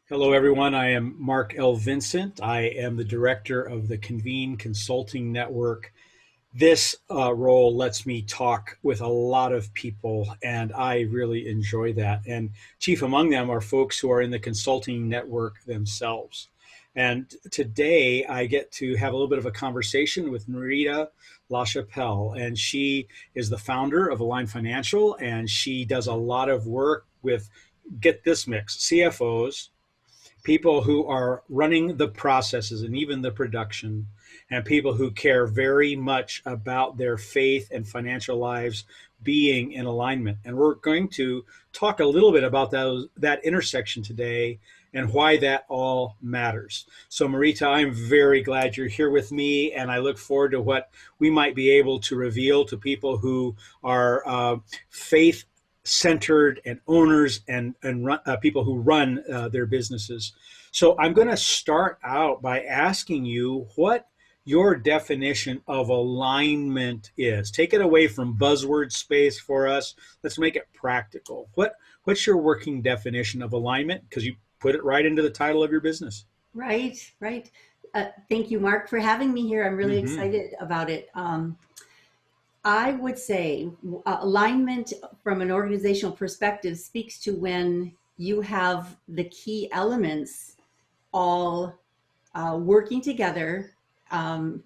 Hello, everyone. I am Mark L. Vincent. I am the director of the Convene Consulting Network. This role lets me talk with a lot of people, and I really enjoy that. And chief among them are folks who are in the consulting network themselves. And today I get to have a little bit of a conversation with Marita LaChapell, and she is the founder of Align Financial, and she does a lot of work with, get this mix, CFOs, people who are running the processes and even the production, and people who care very much about their faith and financial lives being in alignment. And we're going to talk a little bit about that intersection today and why that all matters. So, Marita, I'm very glad you're here with me, and I look forward to what we might be able to reveal to people who are faith centered and owners and people who run their businesses. So I'm going to start out by asking you what your definition of alignment is. Take it away from buzzword space for us. Let's make it practical. What's your working definition of alignment? Because you put it right into the title of your business. Right, right. Thank you, Mark, for having me here. I'm really Mm-hmm. excited about it. I would say alignment from an organizational perspective speaks to when you have the key elements all working together um,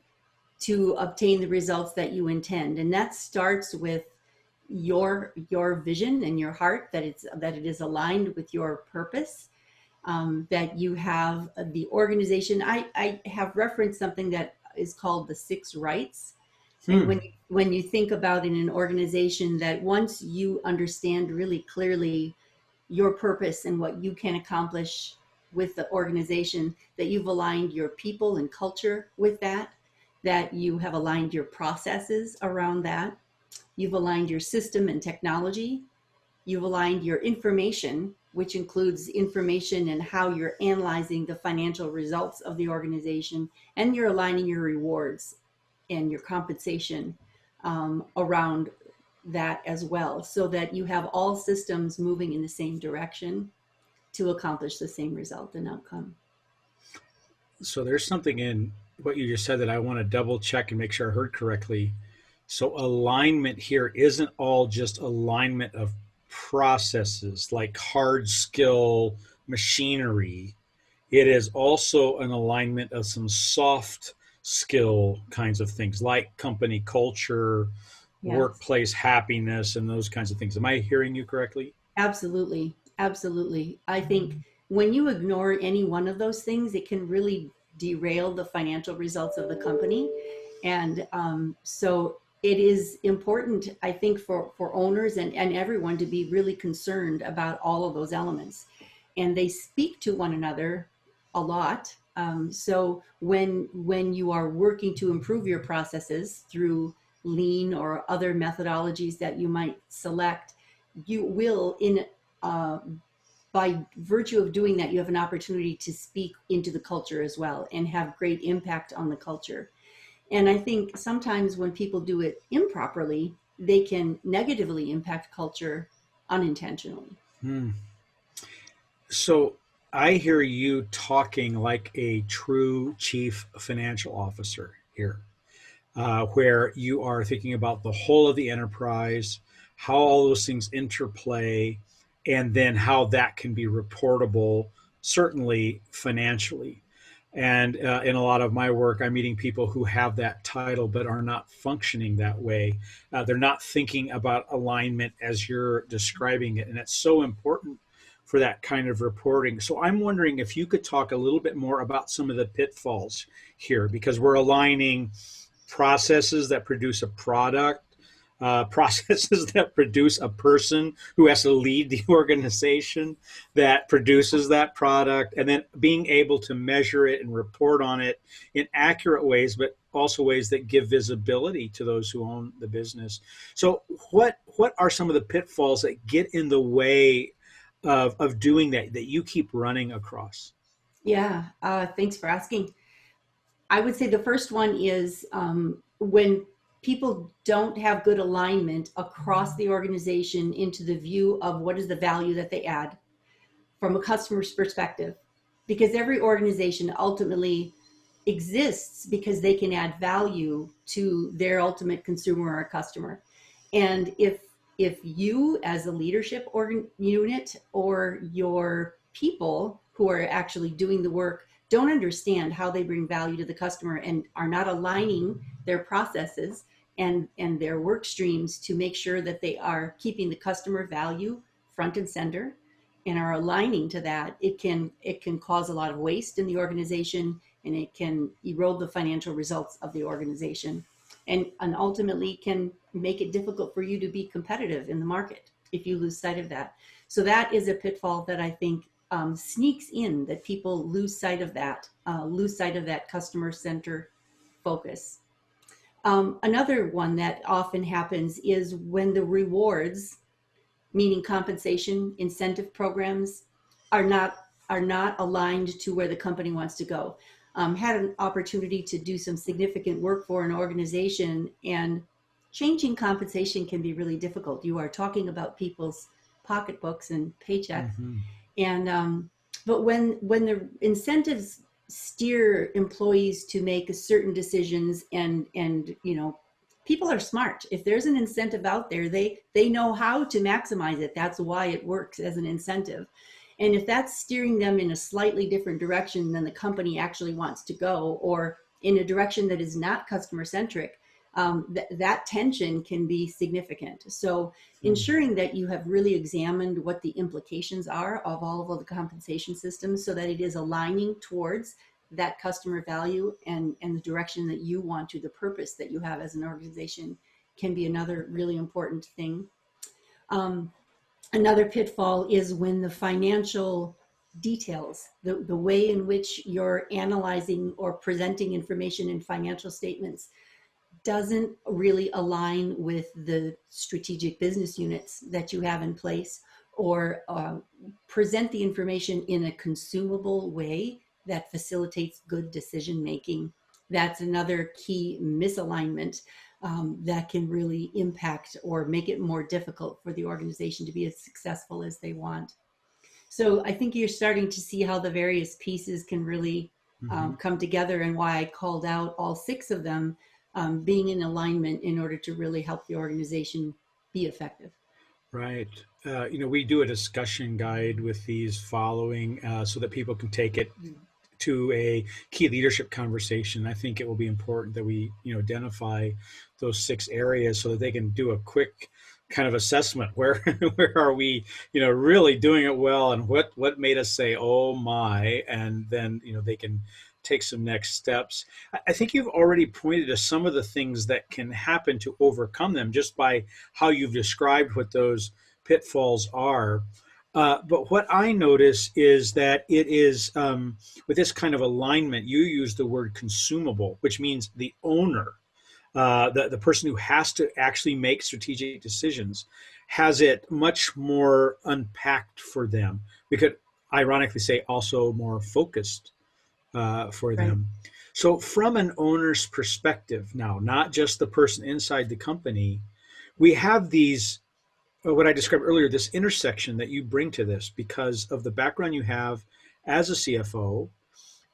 to obtain the results that you intend, and that starts with your vision and your heart, that it is aligned with your purpose, that you have the organization. I have referenced something that is called the six rights. And Hmm. when you think about in an organization, that once you understand really clearly your purpose and what you can accomplish with the organization, that you've aligned your people and culture with that, that you have aligned your processes around that, you've aligned your system and technology, you've aligned your information, which includes information and how you're analyzing the financial results of the organization, and you're aligning your rewards and your compensation around that as well, so that you have all systems moving in the same direction to accomplish the same result and outcome. So there's something in what you just said that I want to double check and make sure I heard correctly. So alignment here isn't all just alignment of processes like hard skill machinery. It is also an alignment of some soft skill kinds of things like company culture, Yes. workplace happiness, and those kinds of things. Am I hearing you correctly? Absolutely. Absolutely. I think when you ignore any one of those things, it can really derail the financial results of the company. And so it is important, I think, for owners and everyone to be really concerned about all of those elements. And they speak to one another a lot. So when you are working to improve your processes through lean or other methodologies that you might select, you will in uh, by virtue of doing that, you have an opportunity to speak into the culture as well and have great impact on the culture. And I think sometimes when people do it improperly, they can negatively impact culture unintentionally. Hmm. So I hear you talking like a true chief financial officer here, where you are thinking about the whole of the enterprise, how all those things interplay, and then how that can be reportable, certainly financially. And in a lot of my work, I'm meeting people who have that title but are not functioning that way. They're not thinking about alignment as you're describing it. And it's so important for that kind of reporting. So I'm wondering if you could talk a little bit more about some of the pitfalls here, because we're aligning processes that produce a product, processes that produce a person who has to lead the organization that produces that product, and then being able to measure it and report on it in accurate ways, but also ways that give visibility to those who own the business. So, what are some of the pitfalls that get in the way of doing that you keep running across? Yeah, thanks for asking. I would say the first one is when people don't have good alignment across the organization into the view of what is the value that they add from a customer's perspective. because every organization ultimately exists because they can add value to their ultimate consumer or customer. And if you as a leadership unit or your people who are actually doing the work don't understand how they bring value to the customer and are not aligning their processes and their work streams to make sure that they are keeping the customer value front and center and are aligning to that, it can cause a lot of waste in the organization, and it can erode the financial results of the organization, and ultimately can make it difficult for you to be competitive in the market if you lose sight of that. So that is a pitfall that I think sneaks in, that people lose sight of that customer center focus. Another one that often happens is when the rewards, meaning compensation, incentive programs, are not aligned to where the company wants to go. Had an opportunity to do some significant work for an organization, and changing compensation can be really difficult. You are talking about people's pocketbooks and paychecks, Mm-hmm. and but when the incentives steer employees to make certain decisions, and people are smart. If there's an incentive out there, they know how to maximize it. That's why it works as an incentive. And if that's steering them in a slightly different direction than the company actually wants to go, or in a direction that is not customer centric, that tension can be significant. So ensuring that you have really examined what the implications are of all of the compensation systems, so that it is aligning towards that customer value and the direction that you want to, the purpose that you have as an organization, can be another really important thing. Another pitfall is when the financial details, the way in which you're analyzing or presenting information in financial statements, doesn't really align with the strategic business units that you have in place, or present the information in a consumable way that facilitates good decision making. That's another key misalignment that can really impact or make it more difficult for the organization to be as successful as they want. So I think you're starting to see how the various pieces can really Mm-hmm. come together, and why I called out all six of them being in alignment in order to really help the organization be effective. Right. We do a discussion guide with these following so that people can take it to a key leadership conversation. I think it will be important that we, identify those 6 areas so that they can do a quick kind of assessment. Where where are we, really doing it well, and what made us say, oh my, and then they can take some next steps. I think you've already pointed to some of the things that can happen to overcome them just by how you've described what those pitfalls are. But what I notice is that it is, with this kind of alignment, you use the word consumable, which means the owner, the person who has to actually make strategic decisions, has it much more unpacked for them. We could ironically say also more focused for Right. them. So, from an owner's perspective now, not just the person inside the company, we have these, what I described earlier, this intersection that you bring to this because of the background you have as a CFO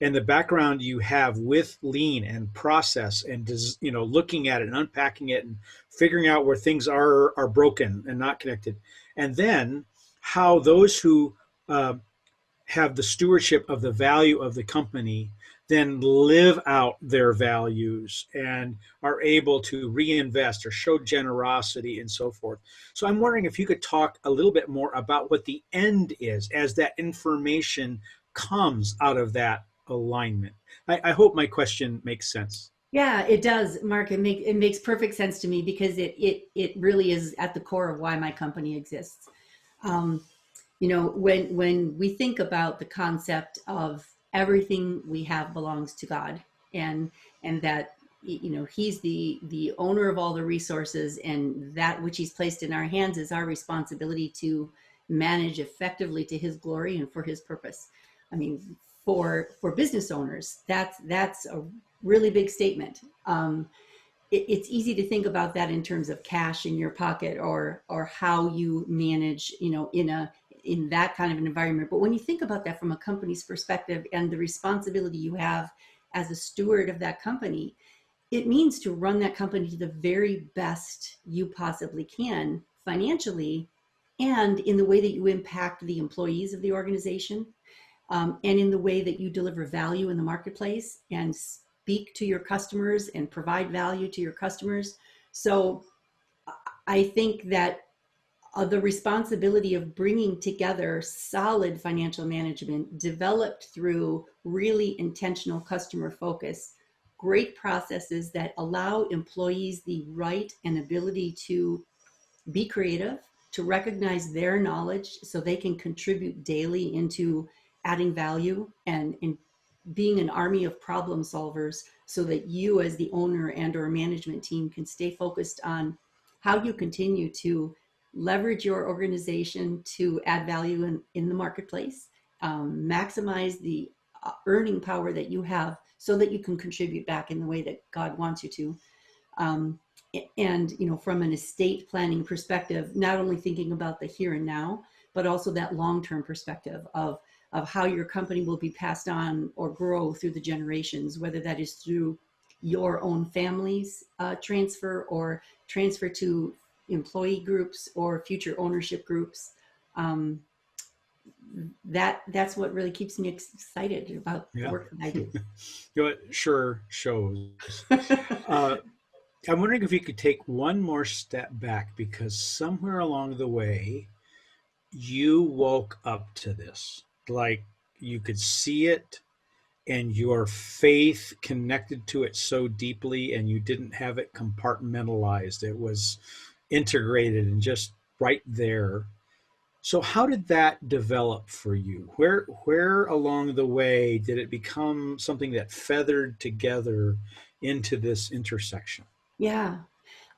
and the background you have with lean and process and looking at it and unpacking it and figuring out where things are broken and not connected, and then how those who have the stewardship of the value of the company then live out their values and are able to reinvest or show generosity and so forth. So I'm wondering if you could talk a little bit more about what the end is as that information comes out of that alignment. I hope my question makes sense. Yeah, it does, Mark. It makes perfect sense to me, because it really is at the core of why my company exists. Um, when we think about the concept of everything we have belongs to God, and that He's the owner of all the resources, and that which He's placed in our hands is our responsibility to manage effectively to His glory and for His purpose. I mean, for business owners, that's a really big statement. It's easy to think about that in terms of cash in your pocket, or how you manage, in that kind of an environment. But when you think about that from a company's perspective and the responsibility you have as a steward of that company, it means to run that company to the very best you possibly can financially, and in the way that you impact the employees of the organization, and in the way that you deliver value in the marketplace and speak to your customers and provide value to your customers. So I think that the responsibility of bringing together solid financial management developed through really intentional customer focus, great processes that allow employees the right and ability to be creative, to recognize their knowledge so they can contribute daily into adding value and being an army of problem solvers, so that you as the owner and or management team can stay focused on how you continue to leverage your organization to add value in the marketplace, maximize the earning power that you have so that you can contribute back in the way that God wants you to. Um, and from an estate planning perspective, not only thinking about the here and now, but also that long-term perspective of how your company will be passed on or grow through the generations, whether that is through your own family's transfer or transfer to employee groups or future ownership groups. That's what really keeps me excited about the Yeah. work that I do. It sure shows. Uh, I'm wondering if you could take one more step back, because somewhere along the way, you woke up to this. Like, you could see it, and your faith connected to it so deeply, and you didn't have it compartmentalized. It was integrated and just right there. So how did that develop for you? Where along the way did it become something that feathered together into this intersection? Yeah.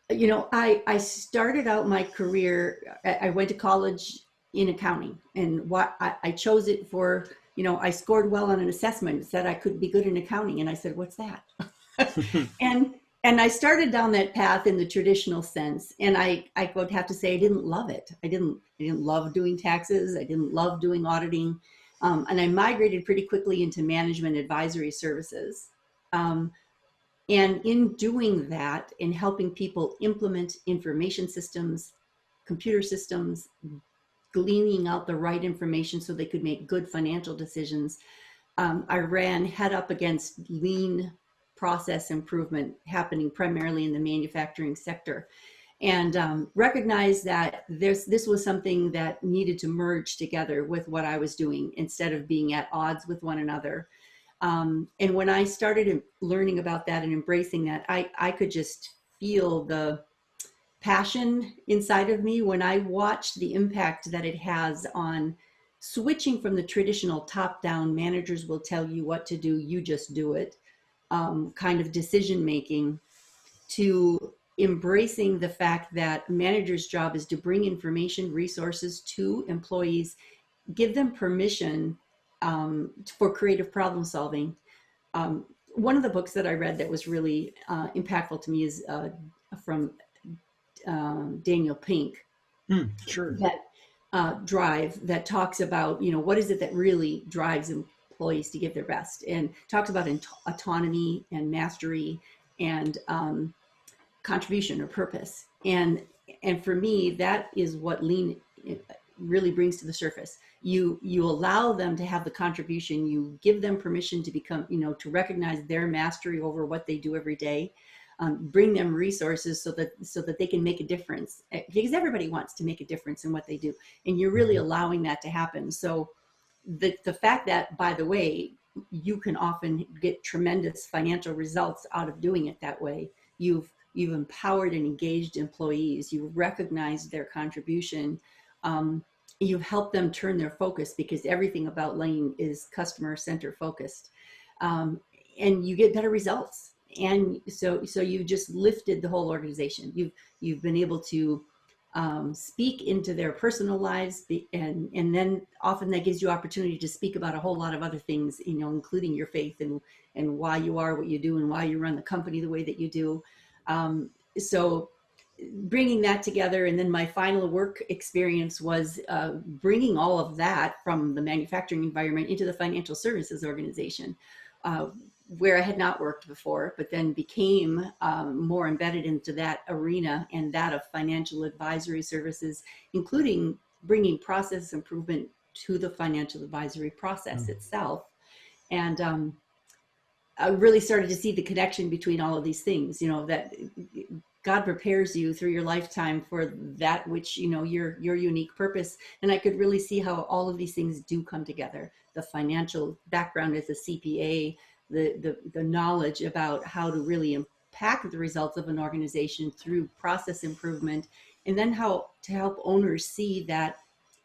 I started out my career, I went to college in accounting, and what I chose it for, I scored well on an assessment. It said I could be good in accounting. And I said, what's that? and and I started down that path in the traditional sense. And I would have to say I didn't love it. I didn't love doing taxes. I didn't love doing auditing. And I migrated pretty quickly into management advisory services. Um, and in doing that, in helping people implement information systems, computer systems, gleaning out the right information so they could make good financial decisions, I ran head up against lean process improvement happening primarily in the manufacturing sector, and recognized that this was something that needed to merge together with what I was doing instead of being at odds with one another. And when I started learning about that and embracing that, I could just feel the passion inside of me when I watched the impact that it has on switching from the traditional top-down, managers will tell you what to do, you just do it, kind of decision making, to embracing the fact that a manager's job is to bring information, resources to employees, give them permission for creative problem solving. One of the books that I read that was really impactful to me is from Daniel Pink, Sure. that Drive, that talks about, what is it that really drives employees to give their best, and talks about autonomy and mastery and contribution or purpose. And for me, that is what lean really brings to the surface. You allow them to have the contribution, you give them permission to become, to recognize their mastery over what they do every day, bring them resources so that they can make a difference, because everybody wants to make a difference in what they do, and you're really allowing that to happen. So the fact that, by the way, you can often get tremendous financial results out of doing it that way. You've empowered and engaged employees. You've recognized their contribution. You've helped them turn their focus, because everything about Lean is customer center focused, and you get better results. And so you just lifted the whole organization. You've been able to speak into their personal lives, and then often that gives you opportunity to speak about a whole lot of other things, including your faith and why you are what you do and why you run the company the way that you do. So bringing that together. And then my final work experience was bringing all of that from the manufacturing environment into the financial services organization, where I had not worked before, but then became more embedded into that arena and that of financial advisory services, including bringing process improvement to the financial advisory process itself. And I really started to see the connection between all of these things, that God prepares you through your lifetime for that which, your unique purpose. And I could really see how all of these things do come together. The financial background as a CPA, the knowledge about how to really impact the results of an organization through process improvement, and then how to help owners see that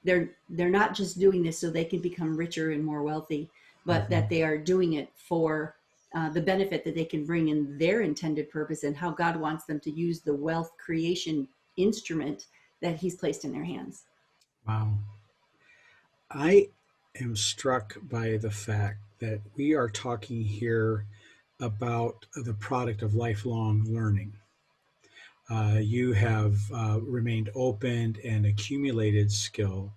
they're not just doing this so they can become richer and more wealthy, but that they are doing it for the benefit that they can bring in their intended purpose, and how God wants them to use the wealth creation instrument that He's placed in their hands. Wow. I am struck by the fact that we are talking here about the product of lifelong learning. You have remained open and accumulated skill.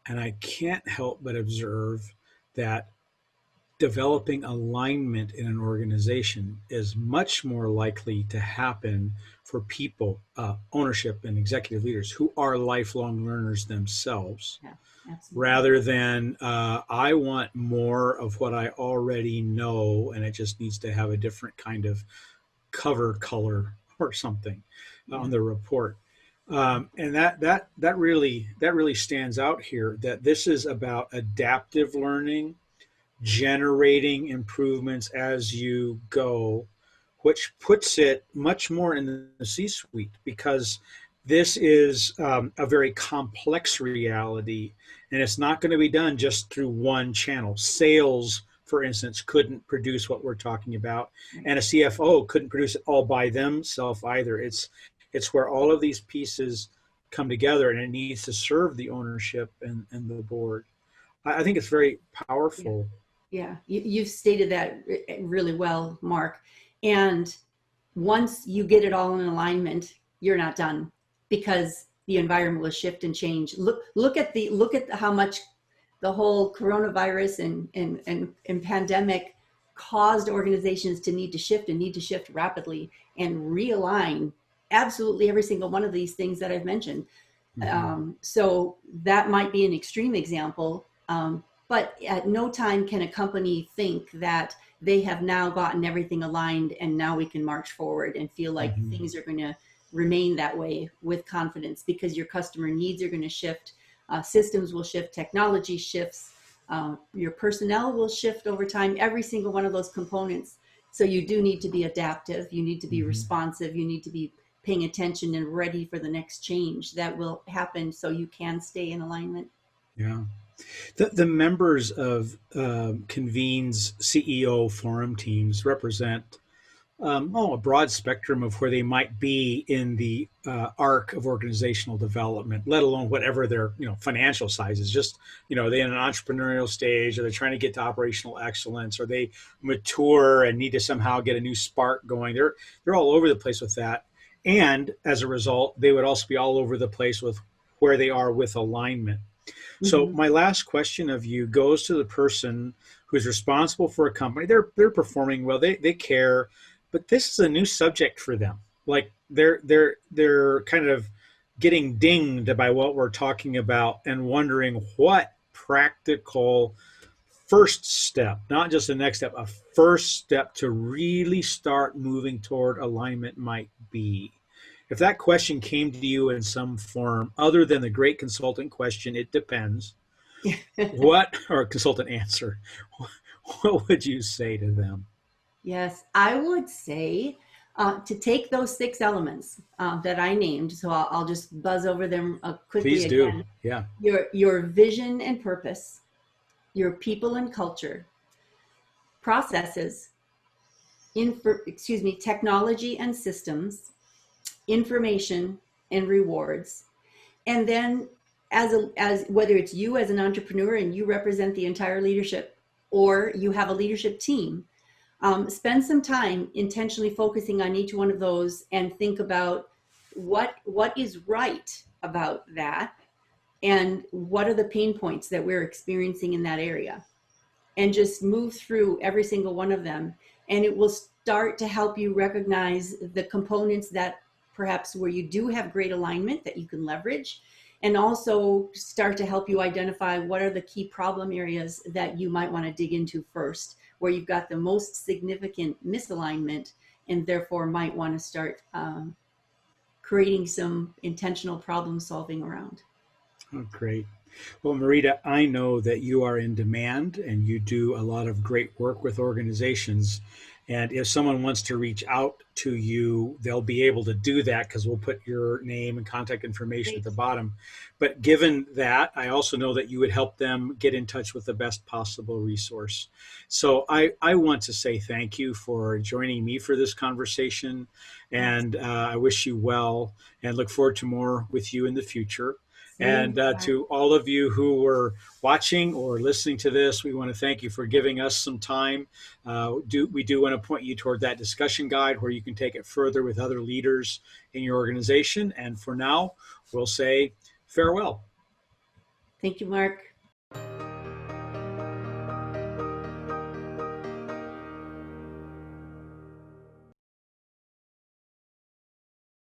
And I can't help but observe that developing alignment in an organization is much more likely to happen for people, ownership and executive leaders who are lifelong learners themselves, Yeah, absolutely. rather than I want more of what I already know and it just needs to have a different kind of cover color or something on the report. And that really stands out here, that this is about adaptive learning, generating improvements as you go, which puts it much more in the C-suite, because this is a very complex reality, and it's not going to be done just through one channel. Sales, for instance, couldn't produce what we're talking about, and a CFO couldn't produce it all by themselves either. It's where all of these pieces come together, and it needs to serve the ownership and the board. I think it's very powerful. Yeah, you've stated that really well, Mark. And once you get it all in alignment, you're not done, because the environment will shift and change. Look at how much the whole coronavirus and pandemic caused organizations to need to shift rapidly and realign absolutely every single one of these things that I've mentioned. So that might be an extreme example. But at no time can a company think that they have now gotten everything aligned and now we can march forward and feel like things are going to remain that way with confidence, because your customer needs are going to shift, systems will shift, technology shifts, your personnel will shift over time, every single one of those components. So you do need to be adaptive, you need to be responsive, you need to be paying attention and ready for the next change that will happen so you can stay in alignment. Yeah. The members of Convene's CEO forum teams represent a broad spectrum of where they might be in the arc of organizational development, let alone whatever their financial size is. Just are they in an entrepreneurial stage? Are they trying to get to operational excellence? Are they mature and need to somehow get a new spark going? They're all over the place with that, and as a result, they would also be all over the place with where they are with alignment. So my last question of you goes to the person who's responsible for a company. They're performing well. They care, but this is a new subject for them. Like they're kind of getting dinged by what we're talking about and wondering what practical first step, not just the next step, a first step to really start moving toward alignment might be. If that question came to you in some form other than the great consultant question, it depends, or consultant answer, what would you say to them? Yes, I would say to take those 6 elements that I named. So I'll just buzz over them quickly. Please do. Again. Yeah. Your vision and purpose, your people and culture, processes, technology and systems, information and rewards. And then as whether it's you as an entrepreneur and you represent the entire leadership, or you have a leadership team, spend some time intentionally focusing on each one of those and think about what is right about that, and what are the pain points that we're experiencing in that area, and just move through every single one of them. And it will start to help you recognize the components that perhaps where you do have great alignment that you can leverage, and also start to help you identify what are the key problem areas that you might want to dig into first, where you've got the most significant misalignment, and therefore might want to start creating some intentional problem solving around. Oh, great. Well, Marita, I know that you are in demand and you do a lot of great work with organizations. And if someone wants to reach out to you, they'll be able to do that because we'll put your name and contact information at Great. the bottom. But given that, I also know that you would help them get in touch with the best possible resource. So I want to say thank you for joining me for this conversation. And I wish you well and look forward to more with you in the future. Same. And to all of you who were watching or listening to this, we want to thank you for giving us some time. We do want to point you toward that discussion guide where you can take it further with other leaders in your organization. And for now, we'll say farewell. Thank you, Mark.